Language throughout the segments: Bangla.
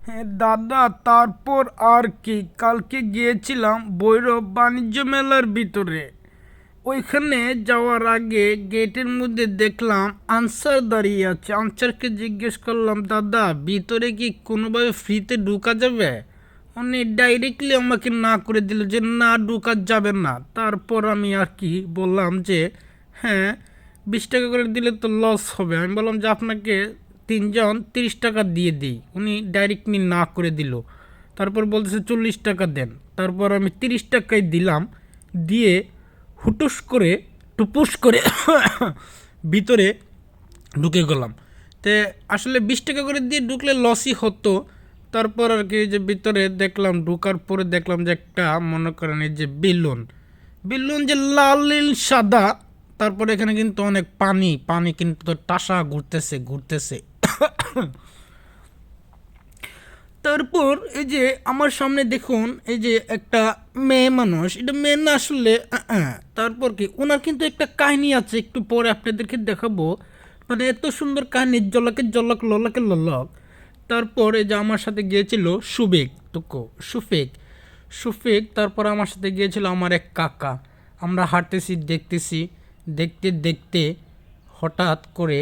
হ্যাঁ দাদা, তারপর আর কি, কালকে গিয়েছিলাম ভৈরব বাণিজ্য মেলার ভিতরে। ওইখানে যাওয়ার আগে গেটের মধ্যে দেখলাম আনসার দাঁড়িয়ে আছে। আনসারকে জিজ্ঞেস করলাম, দাদা ভিতরে কি কোনোভাবে ফ্রিতে ঢোকা যাবে? উনি ডাইরেক্টলি আমাকে না করে দিল যে না, ঢোকা যাবে না। তারপর আমি আর কি বললাম যে হ্যাঁ, 20 টাকা করে দিলে তো লস হবে। আমি বললাম যে আপনাকে 3 জন 30 টাকা দিয়ে দিই। উনি ডাইরেক্টলি না করে দিল। তারপর বলতেছে 40 টাকা দেন। তারপর আমি 30 টাকাই দিলাম। দিয়ে হুটুস করে টুপুস করে ভিতরে ঢুকে গেলাম। তে আসলে 20 টাকা করে দিয়ে ঢুকলে লসই হতো। তারপর আর কি যে ভিতরে দেখলাম, ঢুকার পরে দেখলাম যে একটা মনে করেন এই যে বেলুন, বেলুন যে লাল নীল সাদা। তারপর এখানে কিন্তু অনেক পানি, পানি কিন্তু টাসা ঘুরতেছে ঘুরতেছে। তারপর এই যে আমার সামনে দেখুন, এই যে একটা মেয়ে মানুষ, এটা মেয়ে না আসলে। তারপর কি ওনার কিন্তু একটা কাহিনী আছে, একটু পরে আপনাদেরকে দেখাবো। মানে এত সুন্দর কাহিনী, জলকে জলক ললকে ললক। তারপর এই যে আমার সাথে গিয়েছিল সুবেক টুকু সুফেক সুফেক। তারপর আমার সাথে গিয়েছিল আমার এক কাকা। আমরা হাঁটতেছি দেখতেছি, দেখতে দেখতে হঠাৎ করে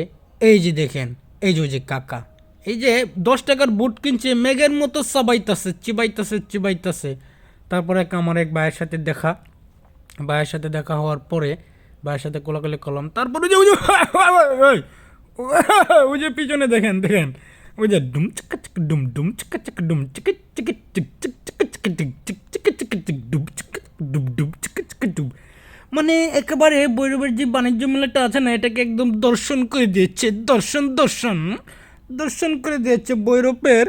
এই যে দেখেন, এই যে ওই যে কাকা, এই যে 10 টাকার বুট কিনছে, মেঘের মতো চাবাইতাছে চিবাইতাছে চিবাইতাছে। তারপরে আমার এক ভাইয়ের সাথে দেখা, ভাইয়ের সাথে দেখা হওয়ার পরে ভাইয়ের সাথে কোলাকুলি করলাম। তারপরে ওই যে পিছনে দেখেন দেখেন, ওই যে ডুম চিকা চিক ডুম ডুম চিকা চিক ডুম চিকা চিক চিক চিক চিক চিক চিক চিক চিক চিক চিক ডুম চিক ডুম ডুম চিকা চিক ডুম। মানে একেবারে ভৈরবের যে বাণিজ্য মেলাটা আছে না, এটাকে একদম দর্শন করে দিয়েছে। দর্শন দর্শন দর্শন করে দিয়েছে ভৈরবের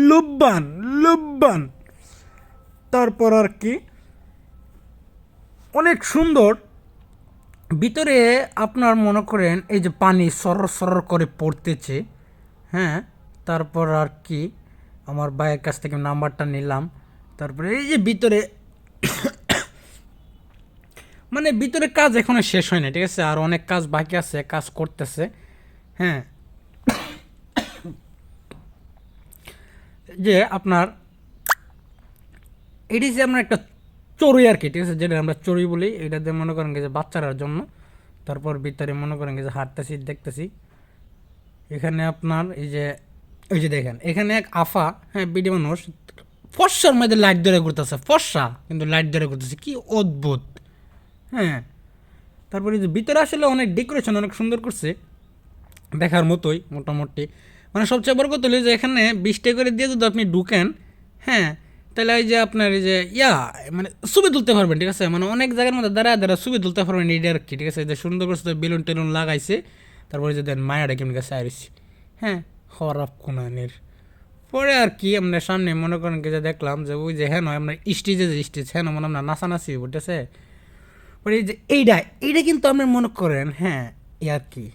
লুব্বান লুব্বান। তারপর আর কি অনেক সুন্দর ভিতরে আপনার মনে করেন এই যে পানি সরর সরর করে পড়তেছে। হ্যাঁ, তারপর আর কি আমার ভাইয়ের কাছ থেকে নাম্বারটা নিলাম। তারপরে এই যে ভিতরে মানে ভিতরে কাজ এখনো শেষ হয় না, ঠিক আছে, আর অনেক কাজ বাকি আছে, কাজ করতেছে। হ্যাঁ, যে আপনার এটি যে আপনার একটা চড়ুই আর কি, ঠিক আছে, যেটা আমরা চড়ুই বলি, এটাতে মনে করেন যে বাচ্চারার জন্য। তারপর ভিতরে মনে করেন যে হাঁটতেছি দেখতেছি। এখানে আপনার এই যে দেখেন, এখানে এক আফা, হ্যাঁ, বিডি মানুষ, ফর্সার মধ্যে লাইট ধরে ঘুরতেছে, ফর্সা কিন্তু লাইট ধরে ঘুরতেছে, কি অদ্ভুত। হ্যাঁ, তারপরে যে ভিতরে আসলে অনেক ডেকোরেশন অনেক সুন্দর করছে, দেখার মতোই মোটামুটি। মানে সবচেয়ে বড় কথা হলো যে এখানে 20 টাকা করে দিয়ে যদি আপনি ঢুকেন, হ্যাঁ, তাহলে এই যে আপনার এই যে মানে ছবি তুলতে পারবেন, ঠিক আছে, মানে অনেক জায়গার মধ্যে দাঁড়া দাঁড়া ছবি তুলতে পারবেন, এইটা আর কি, ঠিক আছে। যে সুন্দর করছে, বেলুন টেলুন লাগাইছে। তারপরে যে দেন মায়াটা কেমন কাছে আইসি, হ্যাঁ, হরফ কোনানের। পরে আর কি আপনার সামনে মনে করেন যে দেখলাম যে ওই যে হ্যাঁ নয় আপনার স্টেজে যে স্টেজ, হ্যাঁ মানে আপনার নাচানাচি বুঝতেছে। পরে এই যে এইটা কিন্তু আপনার মনে করেন, হ্যাঁ, আর কি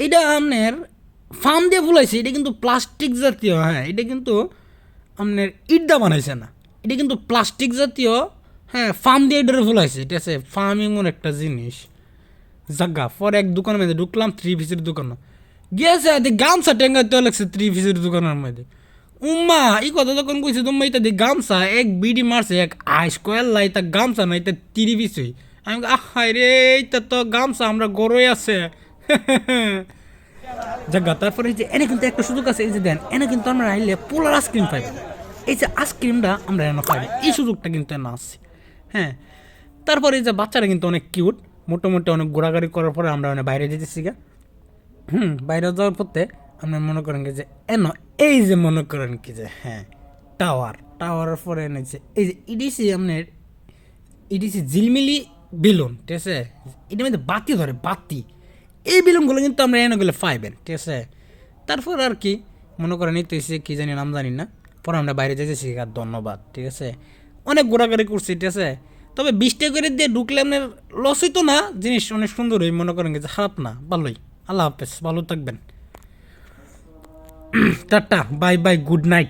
এটা আপনার ফার্ম দিয়ে ফুলাইছে, এটা কিন্তু প্লাস্টিক জাতীয়। হ্যাঁ, এটা কিন্তু আপনার ইট দা বানাইছে না, এটা কিন্তু প্লাস্টিক জাতীয়। হ্যাঁ, ফার্ম দিয়ে এটা ফুলাইছে, ঠিক আছে। ফার্ম এমন একটা জিনিস জাগা। পরে এক দোকানের মধ্যে ঢুকলাম, 3 পিসের দোকান গিয়েছে, গামছা টেঙ্গাতে লাগছে 3 পিসের দোকানের মধ্যে। উম্মা এই কথা যখন কইছে, তোমার এটা দিয়ে গামছা এক বিডি মারছে, এক আইস কয়েল লাই, তা গামছা নাই, তা 3 পিসই। আমি আহাই রে, এইটা তো গামছা আমরা গরই আছে। জাগা। তারপরে যে এনে কিন্তু একটা সুযোগ আছে, এই যে দেন, এনে কিন্তু আমরা আইলে পোলার আইসক্রিম পাইব। এই যে আইসক্রিমটা আমরা এনে পাই, এই সুযোগটা কিন্তু এনে আছে। হ্যাঁ, তারপরে এই যে বাচ্চারা কিন্তু অনেক কিউট। মোটামুটি অনেক ঘোরাঘুরি করার পরে আমরা মানে বাইরে যেতেছি গা। বাইরে যাওয়ার পথে আপনার মনে করেন কি যে এই যে মনে করেন কি যে হ্যাঁ, টাওয়ারের পরে এনেছে এই যে ইডিসি আপনার, ইডিসি ঝিলমিলি বেলুন, ঠিক আছে। এটার মধ্যে বাতি ধরে, বাতি। এই বেলুনগুলো কিন্তু আমরা এনে গেলে পাইবেন, ঠিক আছে। তারপর আর কি মনে করেন এই তো এসে কি জানি নাম জানি না। পরে আমরা বাইরে যেতেছি, আর ধন্যবাদ, ঠিক আছে। অনেক ঘোরাঘুরি করছি, ঠিক আছে। তবে 20 টাকা করে দিয়ে ঢুকলে আপনার লস হইতো না, জিনিস অনেক সুন্দর হই, মনে করেন যে খারাপ না, ভালোই। আল্লাহ হাফেজ, ভালো থাকবেন। Tata, bye bye, good night.